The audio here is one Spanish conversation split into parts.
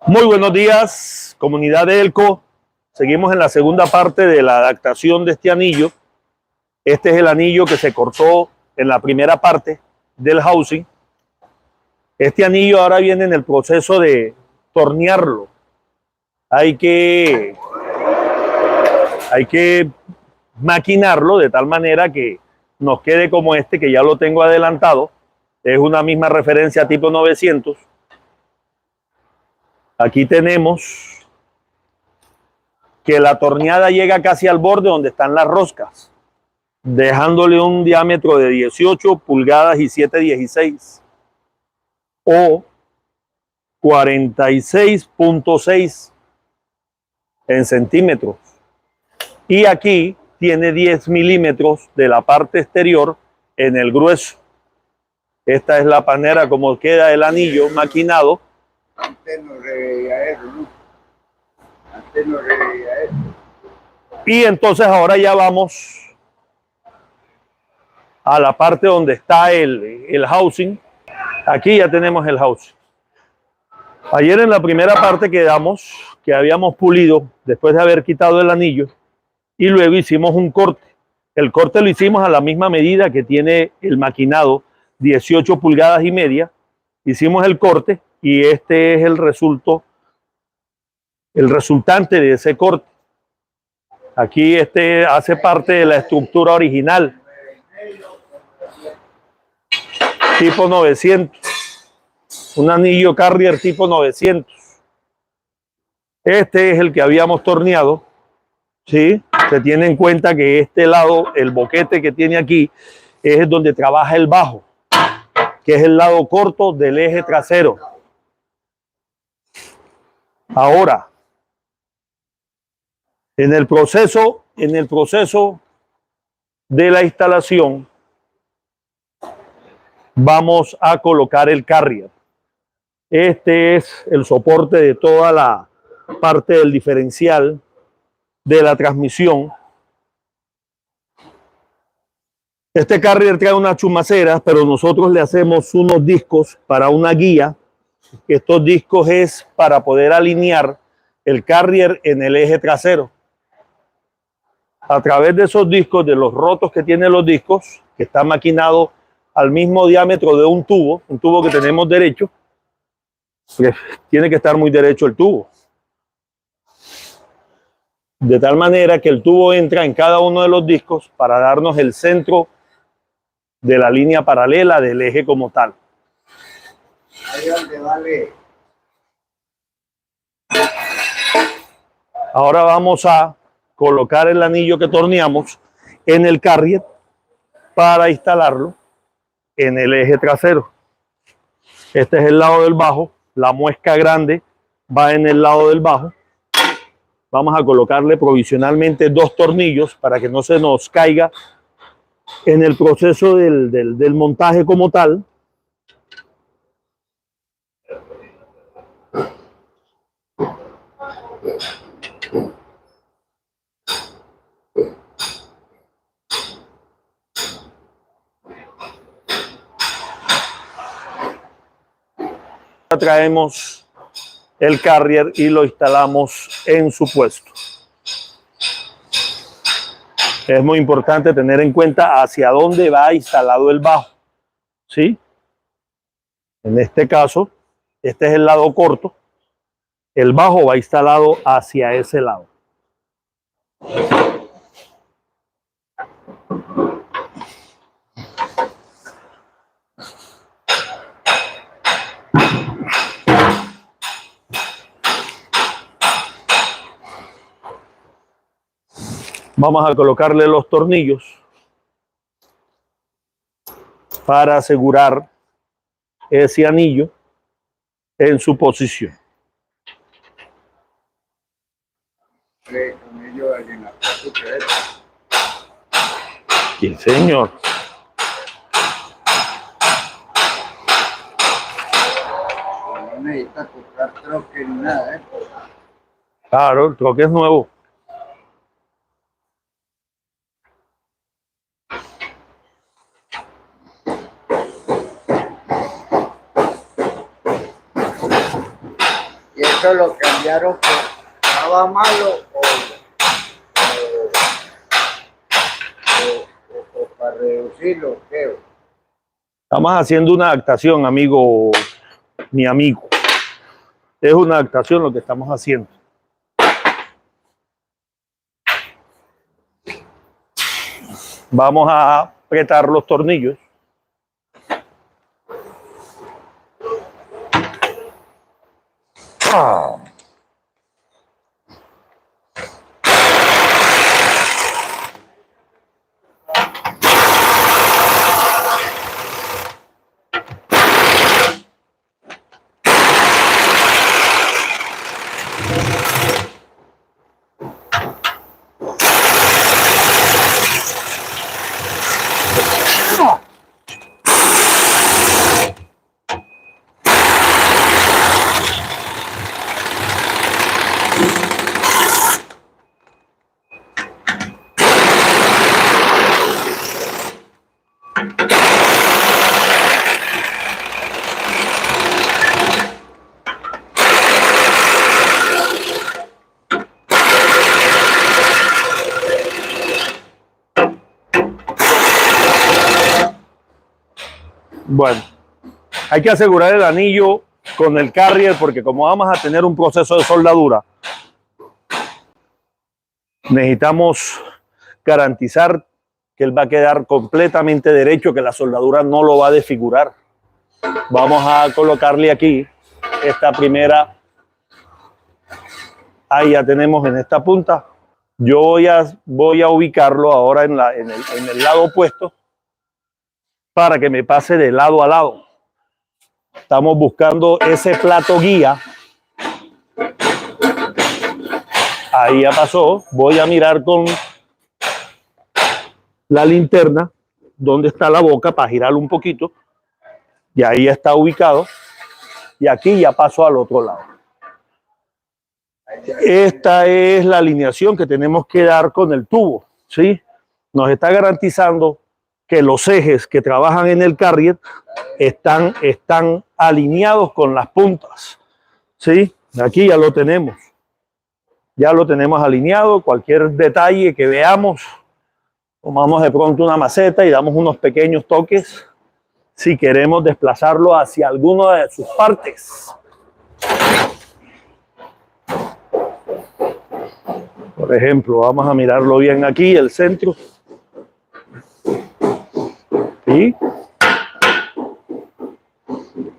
Muy buenos días, comunidad de Elco. Seguimos en la segunda parte de la adaptación de este anillo. Este es el anillo que se cortó en la primera parte del housing. Este anillo ahora viene en el proceso de tornearlo. Hay que maquinarlo de tal manera que nos quede como este, que ya lo tengo adelantado. Es una misma referencia tipo 900. Aquí tenemos que la torneada llega casi al borde donde están las roscas, dejándole un diámetro de 18 pulgadas y 7/16 o 46.6 en centímetros. Y aquí tiene 10 milímetros de la parte exterior en el grueso. Esta es la manera como queda el anillo maquinado. Antes no reveía eso, ¿no? Antes no reveía eso. Y entonces ahora ya vamos a la parte donde está el housing. Aquí ya tenemos el housing. Ayer en la primera parte quedamos que habíamos pulido después de haber quitado el anillo y luego hicimos un corte. El corte lo hicimos a la misma medida que tiene el maquinado, 18 pulgadas y media. Hicimos el corte y este es el resultante de ese corte. Aquí este hace parte de la estructura original, tipo 900, un anillo Carrier tipo 900. Este es el que habíamos torneado, ¿sí? Se tiene en cuenta que este lado, el boquete que tiene aquí, es donde trabaja el bajo, que es el lado corto del eje trasero. Ahora, en el proceso de la instalación, vamos a colocar el carrier. Este es el soporte de toda la parte del diferencial de la transmisión. Este carrier trae unas chumaceras, pero nosotros le hacemos unos discos para una guía. Estos discos es para poder alinear el carrier en el eje trasero. A través de esos discos, de los rotos que tienen los discos, que está maquinado al mismo diámetro de un tubo que tenemos derecho, tiene que estar muy derecho el tubo. De tal manera que el tubo entra en cada uno de los discos para darnos el centro de la línea paralela del eje como tal. Ahí donde vale. Ahora vamos a colocar el anillo que torneamos en el carrier para instalarlo en el eje trasero. Este es el lado del bajo, la muesca grande va en el lado del bajo. Vamos a colocarle provisionalmente 2 tornillos para que no se nos caiga en el proceso del montaje como tal. Traemos el carrier y lo instalamos en su puesto. Es muy importante tener en cuenta hacia dónde va instalado el bajo, ¿sí? En este caso, este es el lado corto. El bajo va instalado hacia ese lado. Vamos a colocarle los tornillos para asegurar ese anillo en su posición. Con ellos en la parte. Sí, señor. No necesita comprar troque ni nada, ¿eh? Claro, el troque es nuevo. Y el eso lo cambiaron porque estaba malo o para reducirlo, creo. Estamos haciendo una adaptación, amigo, mi amigo. Es una adaptación lo que estamos haciendo. Vamos a apretar los tornillos. Bueno, hay que asegurar el anillo con el carrier porque como vamos a tener un proceso de soldadura, necesitamos garantizar que él va a quedar completamente derecho, que la soldadura no lo va a desfigurar. Vamos a colocarle aquí esta primera. Ahí ya tenemos en esta punta. Yo voy a ubicarlo ahora en el lado opuesto para que me pase de lado a lado. Estamos buscando ese plato guía. Ahí ya pasó. Voy a mirar con la linterna dónde está la boca para girarlo un poquito. Y ahí está ubicado. Y aquí ya pasó al otro lado. Esta es la alineación que tenemos que dar con el tubo, ¿sí? Nos está garantizando que los ejes que trabajan en el carrier están alineados con las puntas, ¿sí? Aquí ya lo tenemos. Ya lo tenemos alineado. Cualquier detalle que veamos, tomamos de pronto una maceta y damos unos pequeños toques si queremos desplazarlo hacia alguna de sus partes. Por ejemplo, vamos a mirarlo bien aquí, el centro. ¿Sí?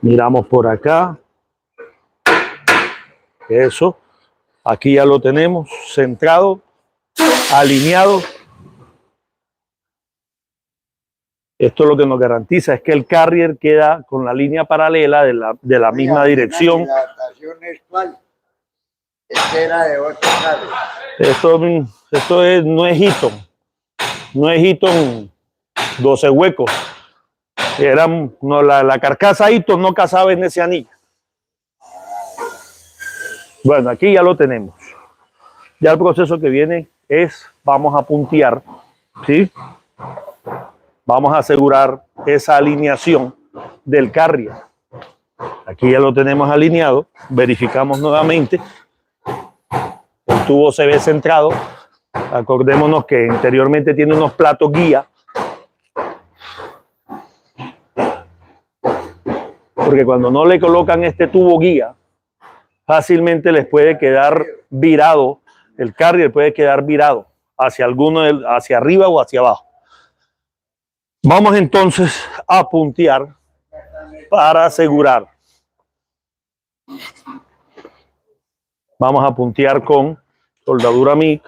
Miramos por acá. Eso. Aquí ya lo tenemos centrado, alineado. Esto lo que nos garantiza es que el carrier queda con la línea paralela de la misma dirección. ¿La adaptación es cuál? Este era de otro carro. Esto no es Eaton. No es Eaton 12 huecos. La carcasa Eaton no casaba en ese anillo. Bueno, aquí ya lo tenemos. Ya el proceso que viene es, vamos a puntear, ¿sí? Vamos a asegurar esa alineación del carrier. Aquí ya lo tenemos alineado. Verificamos nuevamente. El tubo se ve centrado. Acordémonos que interiormente tiene unos platos guía. Porque cuando no le colocan este tubo guía, fácilmente les puede quedar virado. El carrier puede quedar virado hacia hacia arriba o hacia abajo. Vamos entonces a puntear para asegurar. Vamos a puntear con soldadura MIG.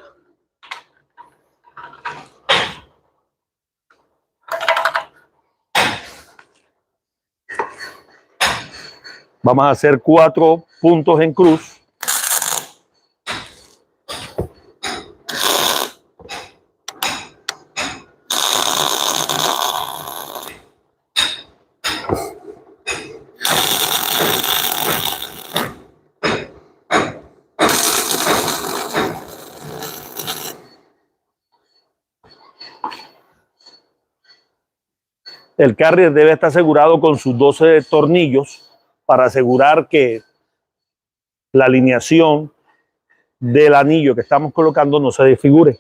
Vamos a hacer 4 puntos en cruz. El carrier debe estar asegurado con sus 12 tornillos para asegurar que la alineación del anillo que estamos colocando no se desfigure.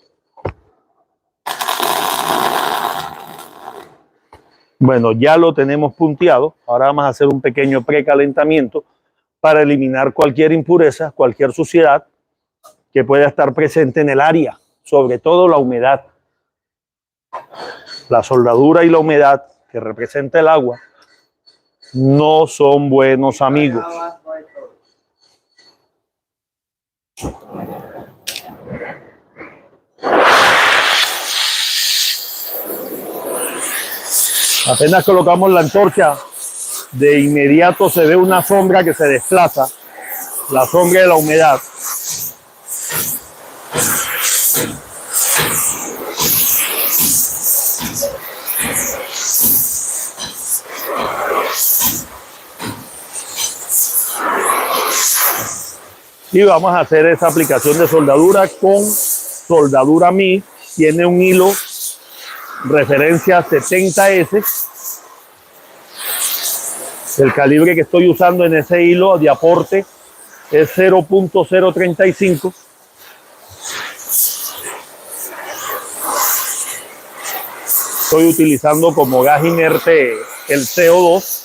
Bueno, ya lo tenemos punteado. Ahora vamos a hacer un pequeño precalentamiento para eliminar cualquier impureza, cualquier suciedad que pueda estar presente en el área, sobre todo la humedad. La soldadura y la humedad que representa el agua no son buenos amigos. Apenas colocamos la antorcha, de inmediato se ve una sombra que se desplaza, la sombra de la humedad. Y vamos a hacer esa aplicación de soldadura con soldadura MIG. Tiene un hilo referencia 70S. El calibre que estoy usando en ese hilo de aporte es 0.035. Estoy utilizando como gas inerte el CO2.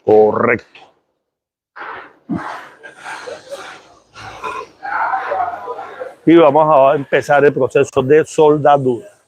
Correcto. Y vamos a empezar el proceso de soldadura.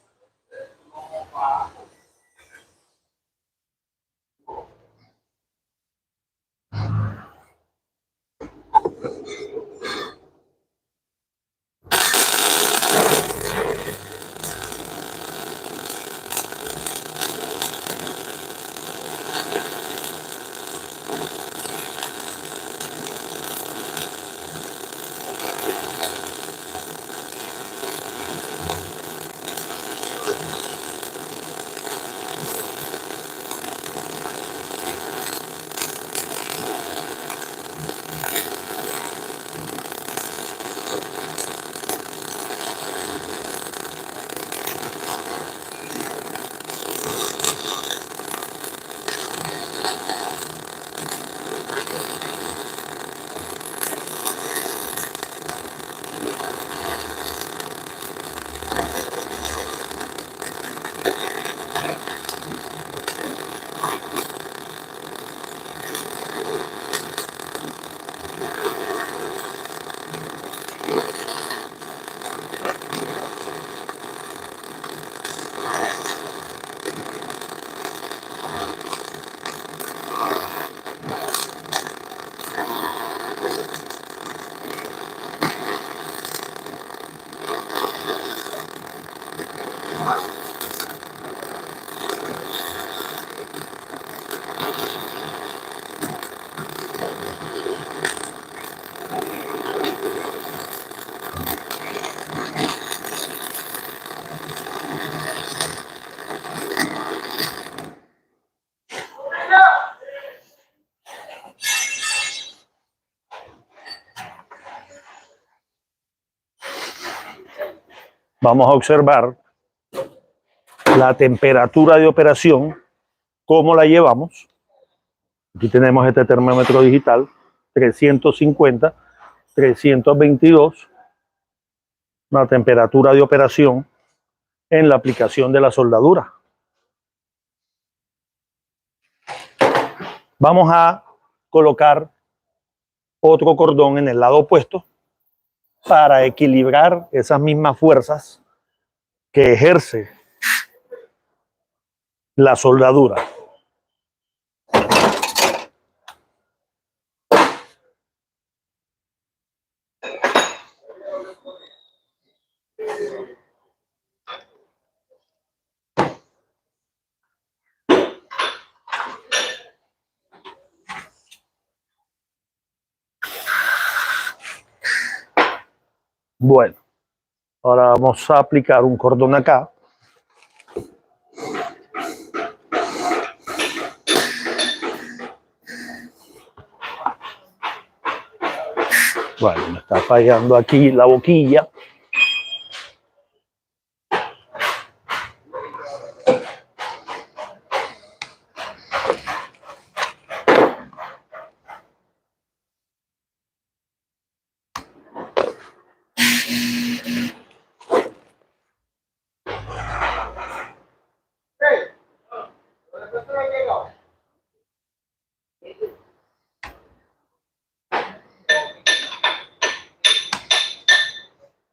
Vamos a observar la temperatura de operación, cómo la llevamos. Aquí tenemos este termómetro digital, 350, 322, una temperatura de operación en la aplicación de la soldadura. Vamos a colocar otro cordón en el lado opuesto para equilibrar esas mismas fuerzas que ejerce la soldadura. Bueno, ahora vamos a aplicar un cordón acá Bueno, me está fallando aquí la boquilla.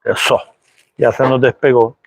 Eso, ya se nos despegó.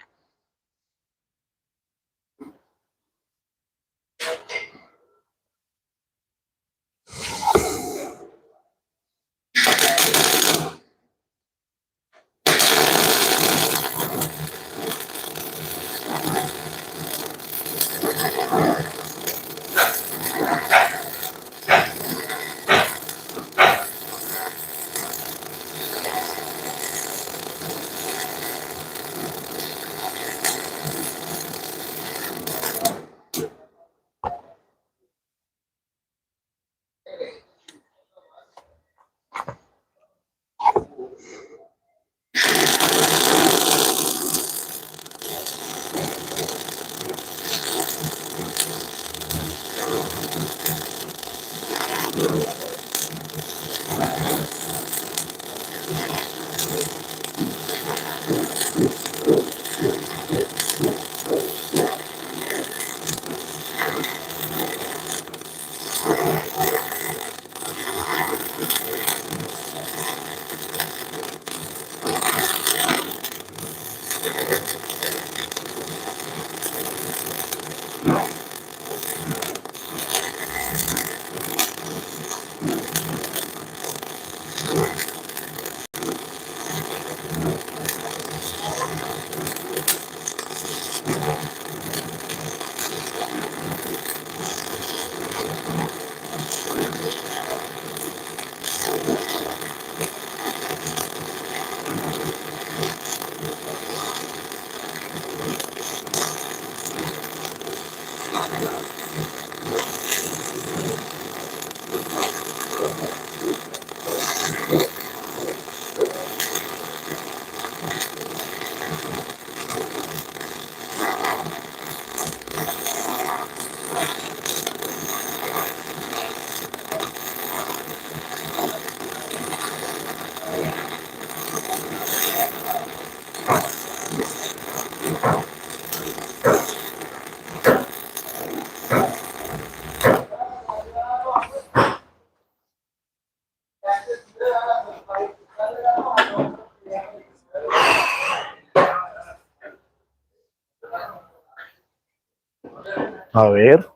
A ver.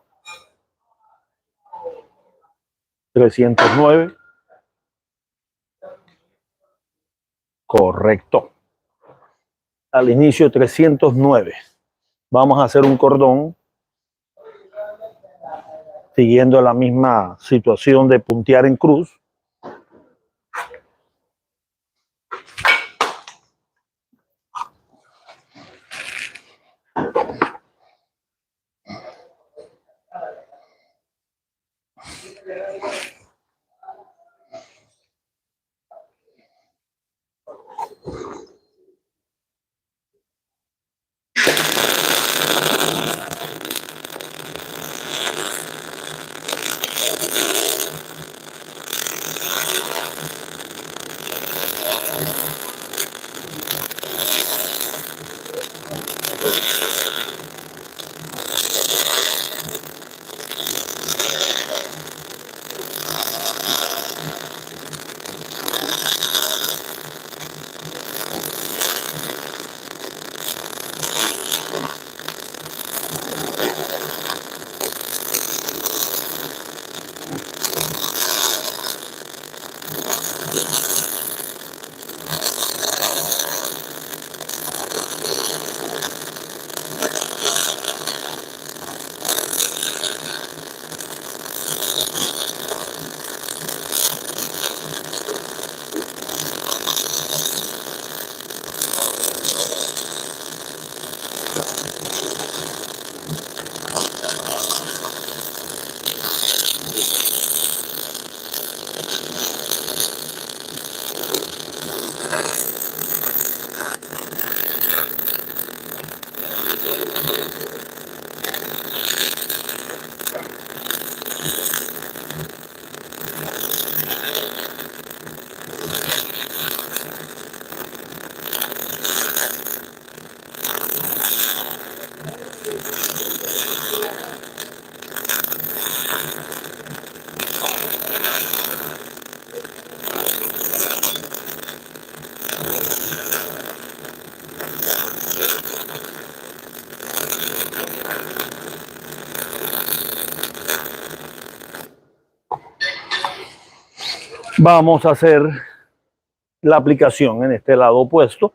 309. Correcto. Al inicio 309. Vamos a hacer un cordón siguiendo la misma situación de puntear en cruz. Vamos a hacer la aplicación en este lado opuesto.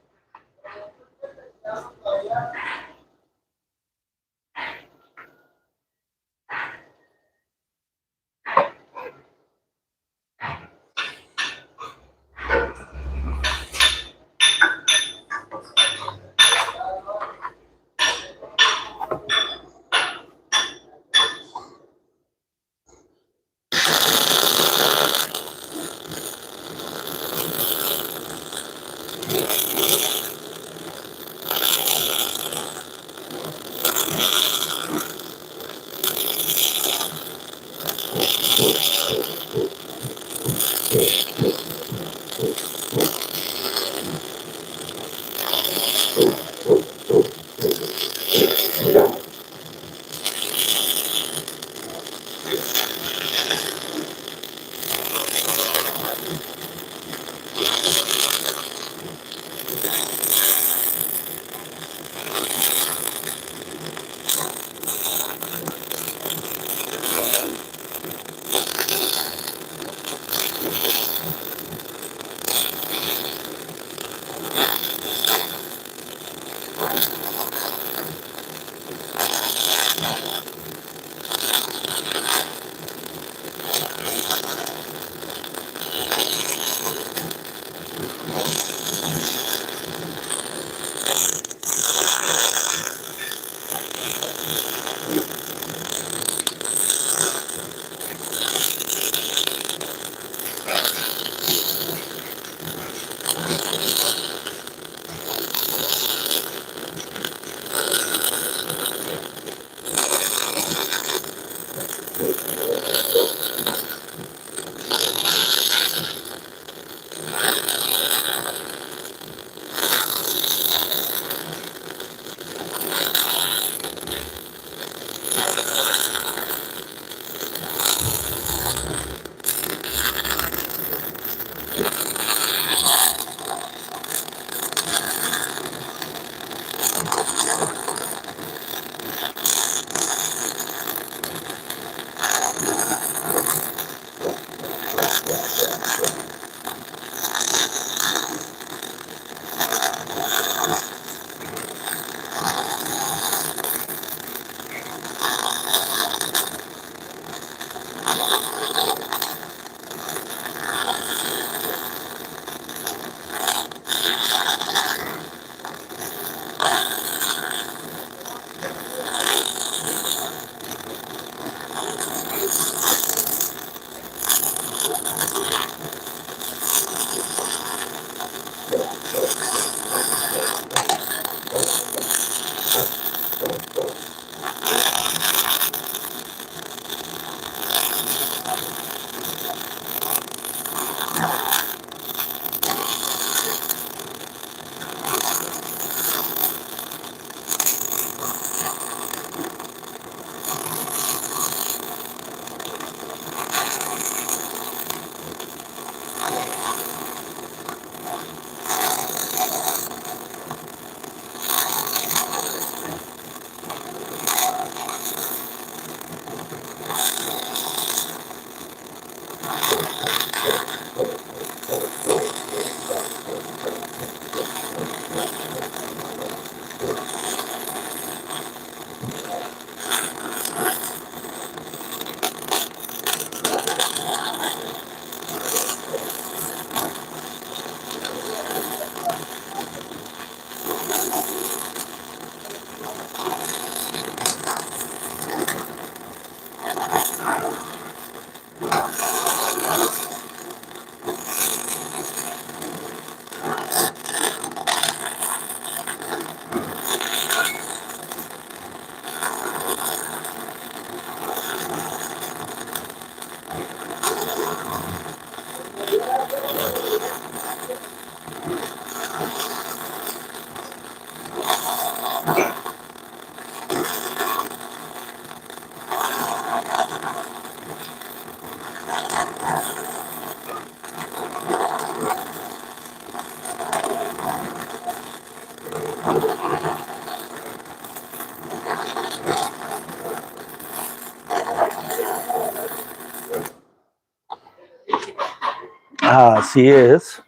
Así es.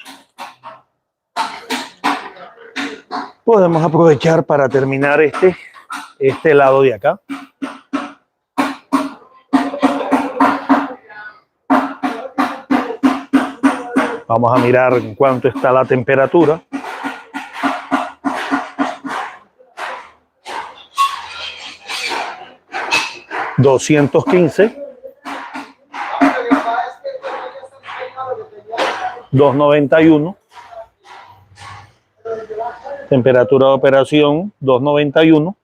Podemos aprovechar para terminar este lado de acá. Vamos a mirar en cuánto está la temperatura. $215. 291. Temperatura de operación 291.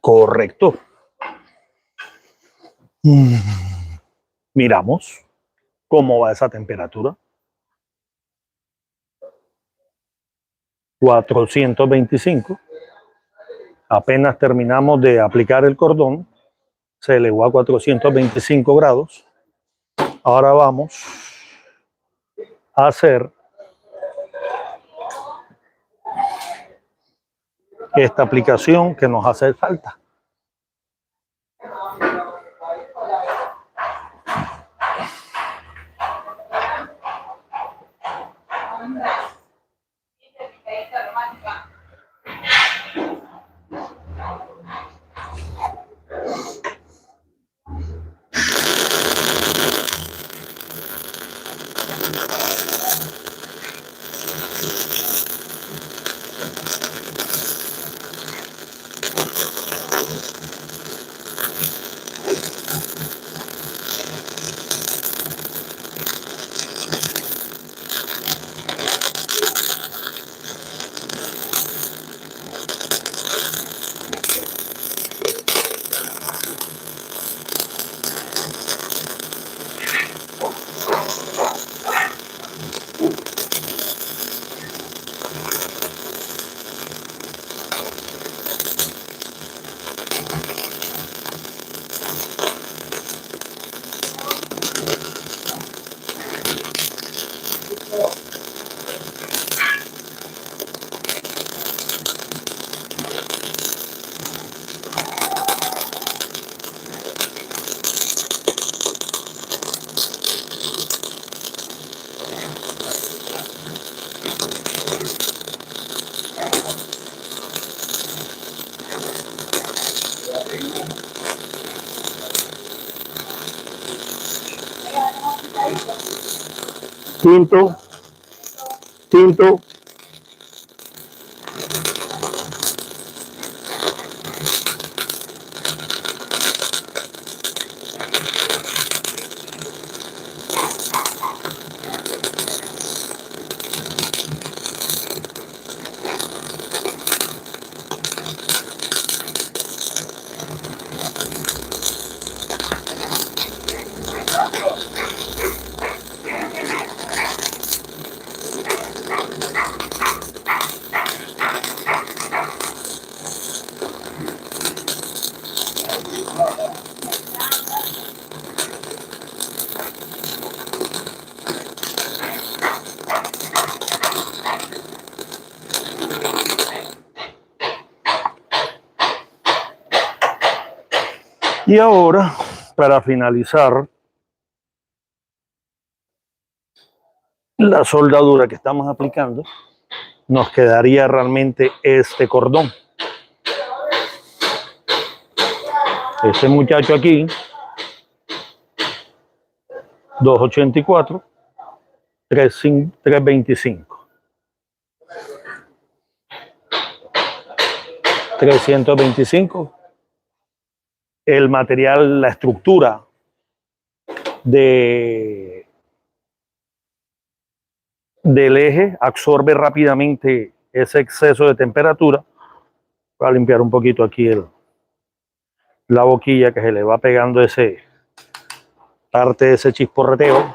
Correcto. Miramos cómo va esa temperatura. 425. Apenas terminamos de aplicar el cordón, se elevó a 425 grados. Ahora vamos a hacer esta aplicación que nos hace falta. Tinto, tinto. Y ahora, para finalizar la soldadura que estamos aplicando, nos quedaría realmente este cordón. Este muchacho aquí, 284, 325. 325. El material, la estructura del eje absorbe rápidamente ese exceso de temperatura. Voy a limpiar un poquito aquí la boquilla que se le va pegando parte de ese chisporreteo.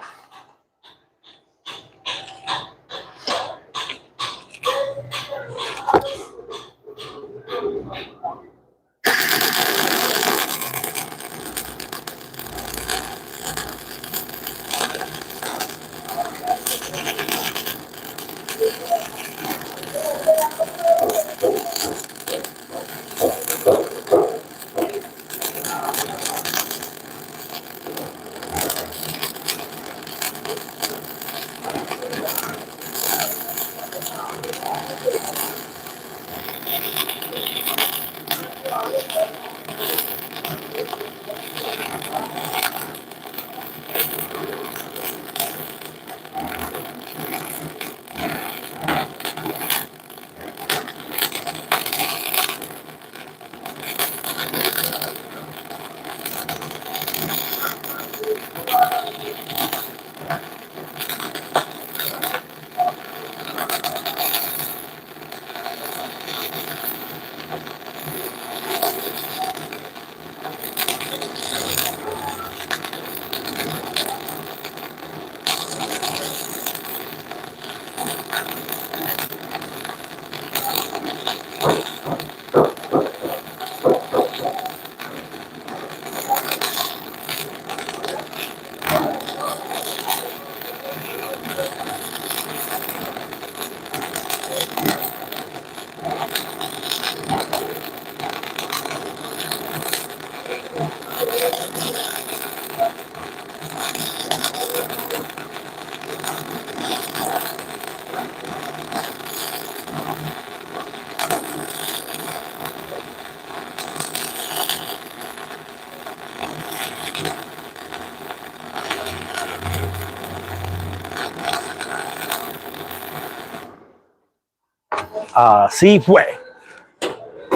Así fue.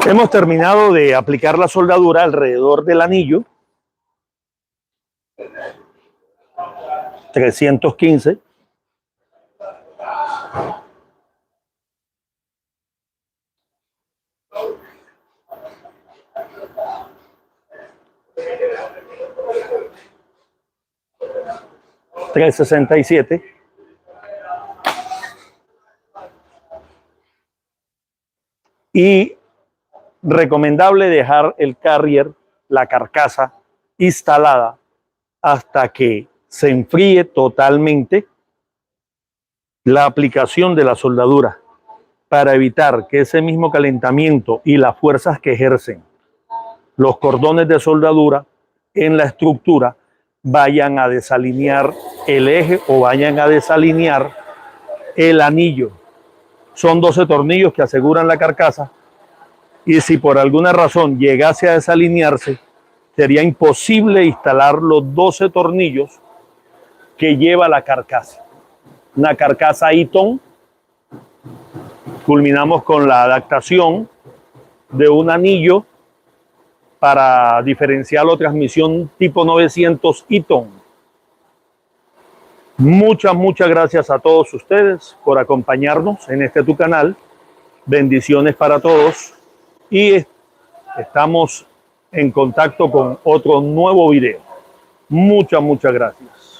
Hemos terminado de aplicar la soldadura alrededor del anillo. 315. $367. Y recomendable dejar el carrier, la carcasa, instalada hasta que se enfríe totalmente la aplicación de la soldadura, para evitar que ese mismo calentamiento y las fuerzas que ejercen los cordones de soldadura en la estructura vayan a desalinear el eje o vayan a desalinear el anillo. Son 12 tornillos que aseguran la carcasa, y si por alguna razón llegase a desalinearse, sería imposible instalar los 12 tornillos que lleva la carcasa. Una carcasa Eaton. Culminamos con la adaptación de un anillo para diferencial o transmisión tipo 900 Eaton. Muchas gracias a todos ustedes por acompañarnos en este tu canal. Bendiciones para todos y estamos en contacto con otro nuevo video. Muchas gracias.